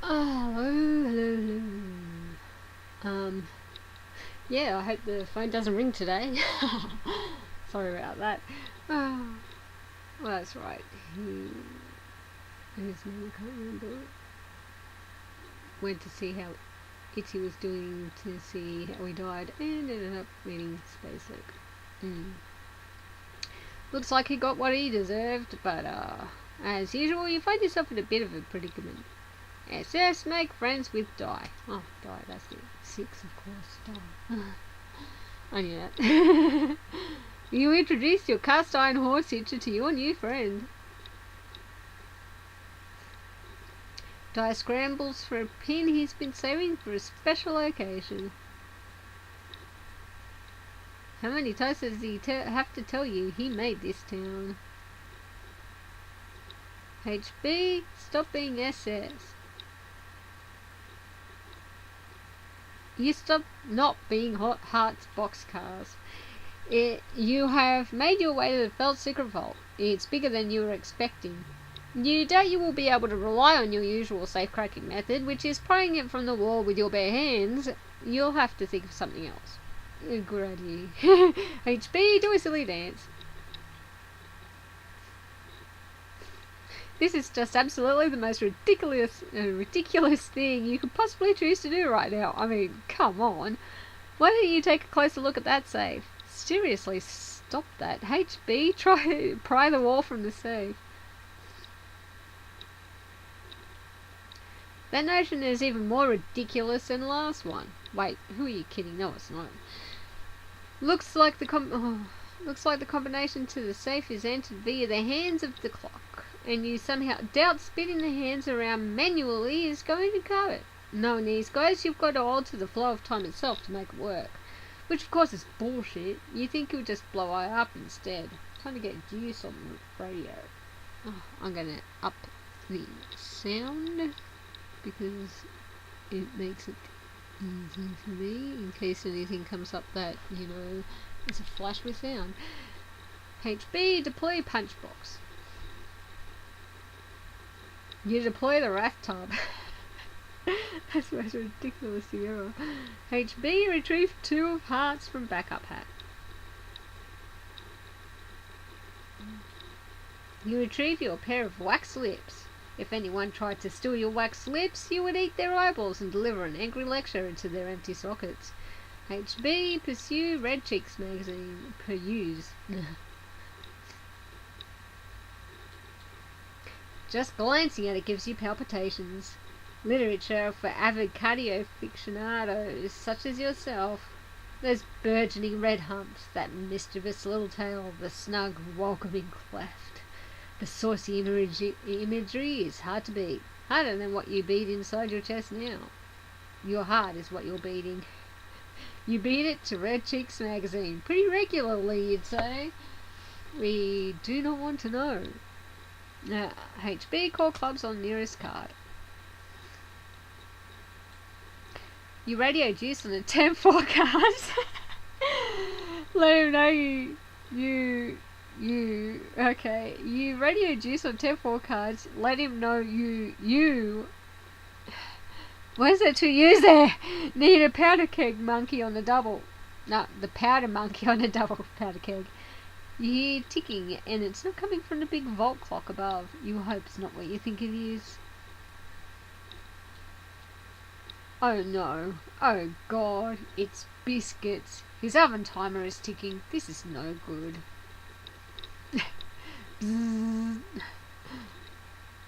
Hello. Yeah, I hope the phone doesn't ring today. Sorry about that. Well, that's right. His name, I can't remember. Went to see how Itchy was doing to see how he died, and ended up meeting SpaceX. Looks like he got what he deserved, but as usual, you find yourself in a bit of a predicament. SS, make friends with Die. Oh, Die, that's it. 6, of course, Die. I knew that. You introduced your cast iron horse hitcher to your new friend. Die scrambles for a pin he's been saving for a special occasion. How many times does he have to tell you he made this town? HB, stop being SS. You stop not being Hot Hearts boxcars. You have made your way to the Felt Secret Vault. It's bigger than you were expecting. You doubt you will be able to rely on your usual safe-cracking method, which is prying it from the wall with your bare hands. You'll have to think of something else. Good idea. HB, do a silly dance. This is just absolutely the most ridiculous thing you could possibly choose to do right now. I mean, come on. Why don't you take a closer look at that safe? Seriously, stop that. HB, pry the wall from the safe. That notion is even more ridiculous than the last one. Wait, who are you kidding? No, it's not. Looks like the combination to the safe is entered via the hands of the clock, and you somehow doubt spinning the hands around manually is going to cut it. Knowing these guys, you've got to alter the flow of time itself to make it work. Which of course is bullshit. You think it would just blow up instead. Trying to get juice on the radio. Oh, I'm gonna up the sound because it makes it easy for me in case anything comes up that, you know, is a flash with sound. HB, deploy punch box. You deploy the rat tub. That's the most ridiculous thing ever. HB, retrieve 2 of hearts from backup hat. You retrieve your pair of wax lips. If anyone tried to steal your wax lips, you would eat their eyeballs and deliver an angry lecture into their empty sockets. HB, pursue Red Cheeks magazine. Peruse. Just glancing at it gives you palpitations. Literature for avid cardio aficionados such as yourself. Those burgeoning red humps, that mischievous little tail, the snug, welcoming cleft. The saucy imagery is hard to beat. Harder than what you beat inside your chest now. Your heart is what you're beating. You beat it to Red Cheeks magazine pretty regularly, you'd say. We do not want to know. Now, HB, call clubs on nearest card. You radio juice on a 10-4 card. Let him know okay. You radio juice on 10-4 cards. Let him know you. Where's the 2 U's there? Need a powder keg monkey on the double. No, the powder monkey on a double powder keg. You hear ticking, and it's not coming from the big vault clock above. You hope it's not what you think it is. Oh no. Oh god. It's Biscuits. His oven timer is ticking. This is no good.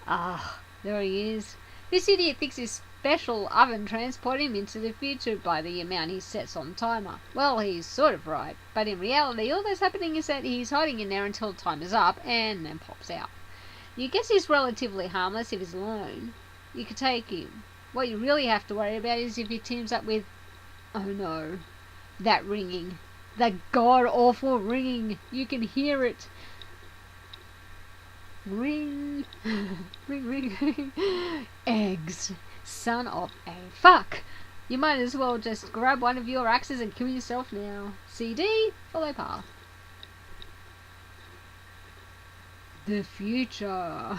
Ah, there he is. This idiot thinks his special oven transport him into the future by the amount he sets on timer. Well, he's sort of right, but in reality all that's happening is that he's hiding in there until time is up and then pops out. You guess he's relatively harmless if he's alone. You could take him. What you really have to worry about is if he teams up with... Oh no. That ringing. That god-awful ringing. You can hear it. Ring. Ring, ring, ring. Eggs. Son of a fuck. You might as well just grab one of your axes and kill yourself now. CD, follow path. The future.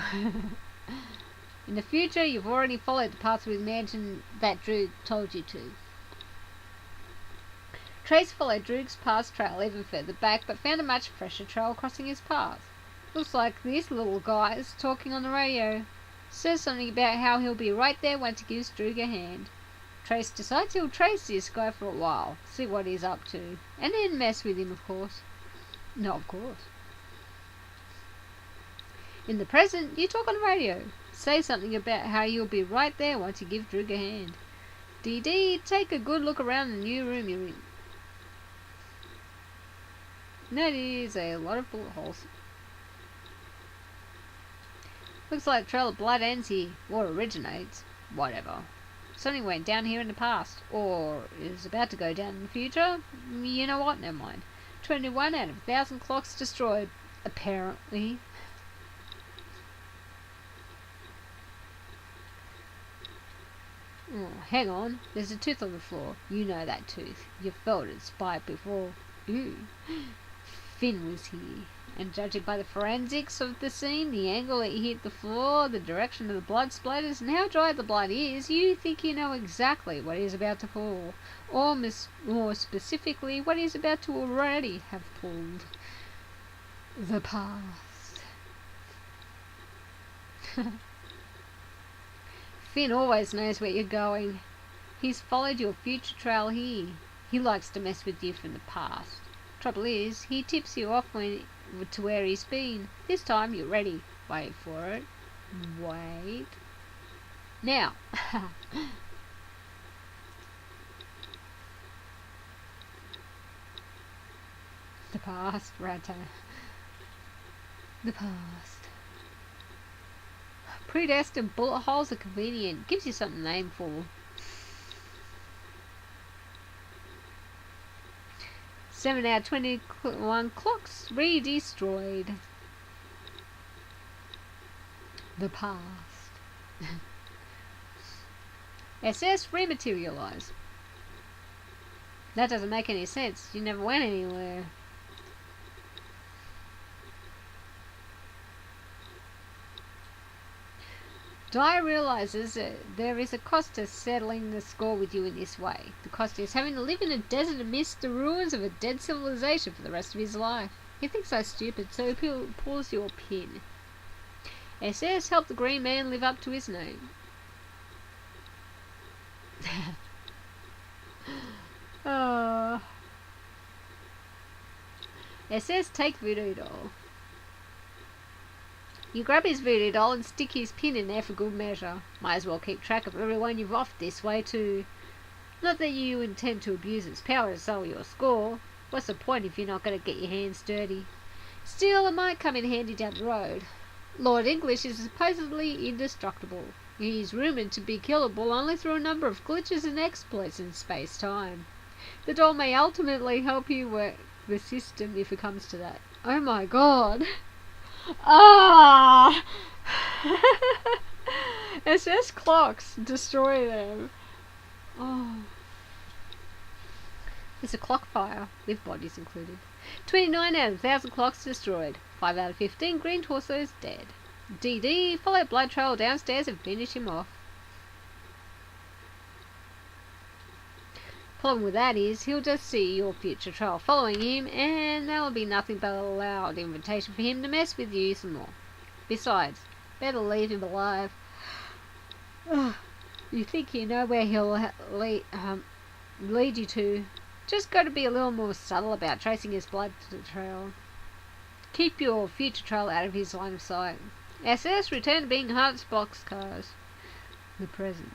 In the future, you've already followed the path we imagined that Droog told you to. Trace followed Droog's past trail even further back, but found a much fresher trail crossing his path. Looks like this little guy is talking on the radio. Says something about how he'll be right there once he gives Droog a hand. Trace decides he'll trace this guy for a while, see what he's up to, and then mess with him, of course. No, of course. In the present, you talk on the radio. Say something about how you'll be right there once you give Droog a hand. DD, take a good look around the new room you're in. Notice a lot of bullet holes. Looks like the trail of blood ends here, or originates. Whatever. Something went down here in the past, or is about to go down in the future. You know what, never mind. 21 out of 1,000 clocks destroyed, apparently. Oh, hang on, there's a tooth on the floor. You know that tooth. You've felt its spike before. Ooh. Finn was here, and judging by the forensics of the scene, the angle it hit the floor, the direction of the blood splatters, and how dry the blood is, you think you know exactly what is about to pull, or more specifically, what is about to already have pulled. The past. Finn always knows where you're going. He's followed your future trail here. He likes to mess with you from the past. Trouble is, he tips you off to where he's been. This time you're ready. Wait for it. Wait. Now. The past, Rata. The past. Predestined bullet holes are convenient. Gives you something to aim for. 7 out of 21 clocks re-destroyed. The past. SS rematerialized. That doesn't make any sense. You never went anywhere. Dyer realizes that there is a cost to settling the score with you in this way. The cost is having to live in a desert amidst the ruins of a dead civilization for the rest of his life. He thinks that's stupid, so he pulls your pin. SS helped the Green Man live up to his name. SS take voodoo doll. You grab his voodoo doll and stick his pin in there for good measure. Might as well keep track of everyone you've offed this way too. Not that you intend to abuse its power to settle your score. What's the point if you're not going to get your hands dirty? Still, it might come in handy down the road. Lord English is supposedly indestructible. He's rumoured to be killable only through a number of glitches and exploits in space-time. The doll may ultimately help you work the system if it comes to that. Oh my god! Ah! SS clocks, destroy them. Oh. It's a clock fire, with bodies included. 29 out of 1,000 clocks destroyed. 5 out of 15 green torsos dead. DD, follow blood trail downstairs and finish him off. Problem with that is, he'll just see your future trail following him, and that'll be nothing but a loud invitation for him to mess with you some more. Besides, better leave him alive. You think you know where he'll lead you to. Just got to be a little more subtle about tracing his blood to the trail. Keep your future trail out of his line of sight. SS, return to being Hart's boxcars. The present.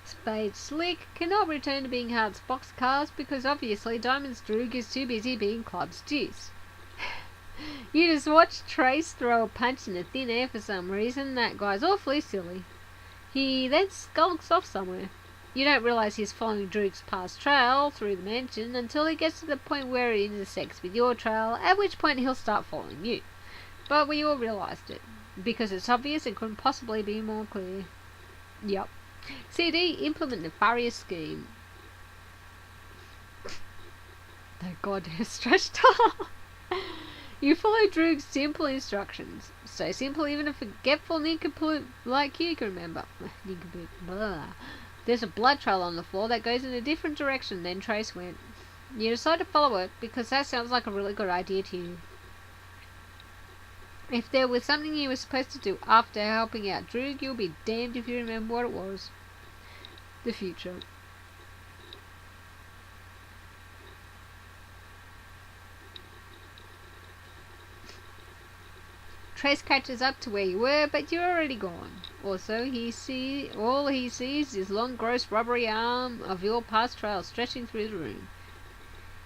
Spade Slick cannot return to being Hart's boxcars because obviously Diamond's Droog is too busy being Club's deuce. You just watch Trace throw a punch in the thin air for some reason. That guy's awfully silly. He then skulks off somewhere. You don't realise he's following Droog's past trail through the mansion until he gets to the point where it intersects with your trail, at which point he'll start following you. But we all realised it, because it's obvious and couldn't possibly be more clear. Yup. CD, implement nefarious scheme. Thank God they're stretched up. You follow Droog's simple instructions. So simple even a forgetful nincompoop like you can remember. Nincompoop. Blah. There's a blood trail on the floor that goes in a different direction than Trace went. You decide to follow it because that sounds like a really good idea to you. If there was something you were supposed to do after helping out Droog, you'll be damned if you remember what it was. The future. Trace catches up to where you were, but you're already gone. Also, all he sees is long, gross, rubbery arm of your past trail stretching through the room.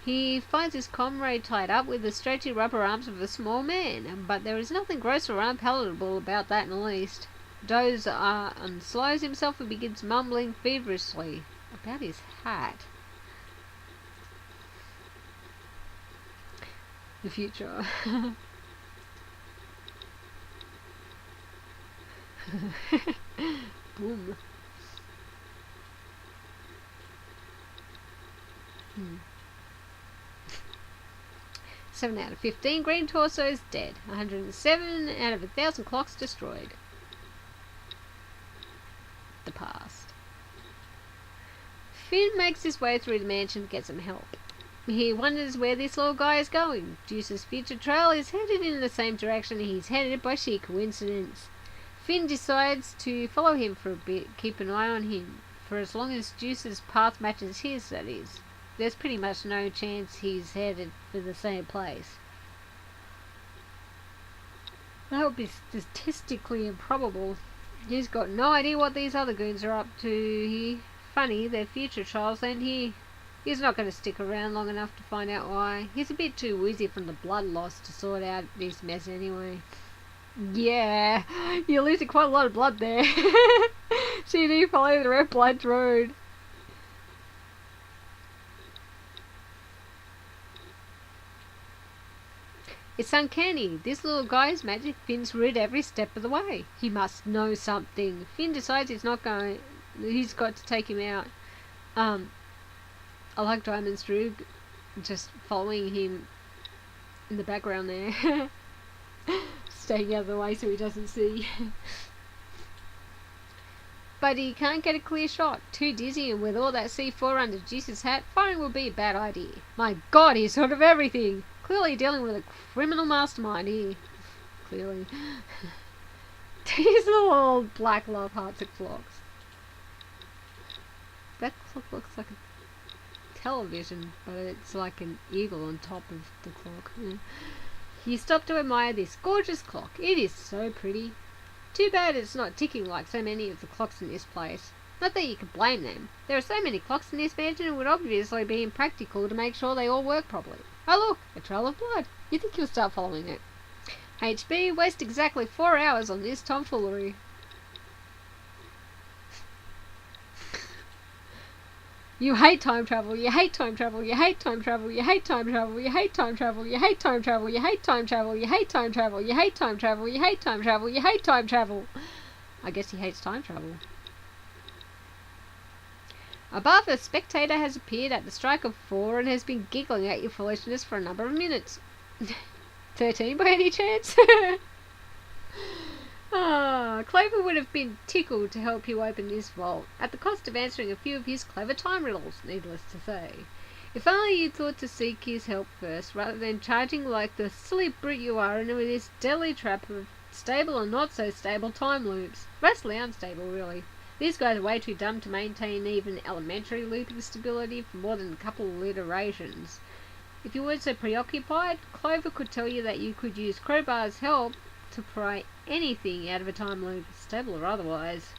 He finds his comrade tied up with the stretchy rubber arms of a small man, but there is nothing gross or unpalatable about that in the least. Doze unslides himself and begins mumbling feverishly about his hat. The future. Boom. 7 out of 15 green torsos dead. 107 out of 1,000 clocks destroyed. The past. Finn makes his way through the mansion to get some help. He wonders where this little guy is going. Juice's future trail is headed in the same direction he's headed by sheer coincidence. Finn decides to follow him for a bit, keep an eye on him, for as long as Juice's path matches his, that is. There's pretty much no chance he's headed for the same place. That would be statistically improbable. He's got no idea what these other goons are up to. Funny, they're future trials, and he's not going to stick around long enough to find out why. He's a bit too woozy from the blood loss to sort out this mess anyway. Yeah, you're losing quite a lot of blood there. So you need to follow the red blood road. It's uncanny. This little guy's magic Finn's rude every step of the way. He must know something. Finn decides he's got to take him out. I like Diamond's Droog just following him in the background there. Staying out of the way so he doesn't see. But he can't get a clear shot. Too dizzy, and with all that C4 under Juice's hat, firing would be a bad idea. My God, he's thought of everything. Clearly dealing with a criminal mastermind here. Clearly. These little black love hearts at clocks. That clock looks like a television, but it's like an eagle on top of the clock. Yeah. You stop to admire this gorgeous clock. It is so pretty. Too bad it's not ticking like so many of the clocks in this place. Not that you can blame them. There are so many clocks in this mansion, it would obviously be impractical to make sure they all work properly. Oh look, a trail of blood. You think you'll start following it. HB, waste exactly 4 hours on this tomfoolery. You hate time travel, you hate time travel, you hate time travel, you hate time travel, you hate time travel, you hate time travel, you hate time travel, you hate time travel, you hate time travel, you hate time travel, you hate time travel. I guess he hates time travel. Above, a spectator has appeared at the strike of 4 and has been giggling at your foolishness for a number of minutes. 13 by any chance? Clover would have been tickled to help you open this vault, at the cost of answering a few of his clever time riddles, needless to say. If only you'd thought to seek his help first, rather than charging like the silly brute you are into this deadly trap of stable and not so stable time loops. Mostly unstable, really. These guys are way too dumb to maintain even elementary looping stability for more than a couple of iterations. If you weren't so preoccupied, Clover could tell you that you could use Crowbar's help to pry anything out of a time loop, stable or otherwise.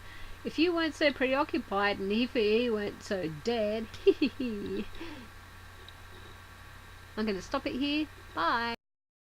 If you weren't so preoccupied and if he weren't so dead, I'm going to stop it here. Bye.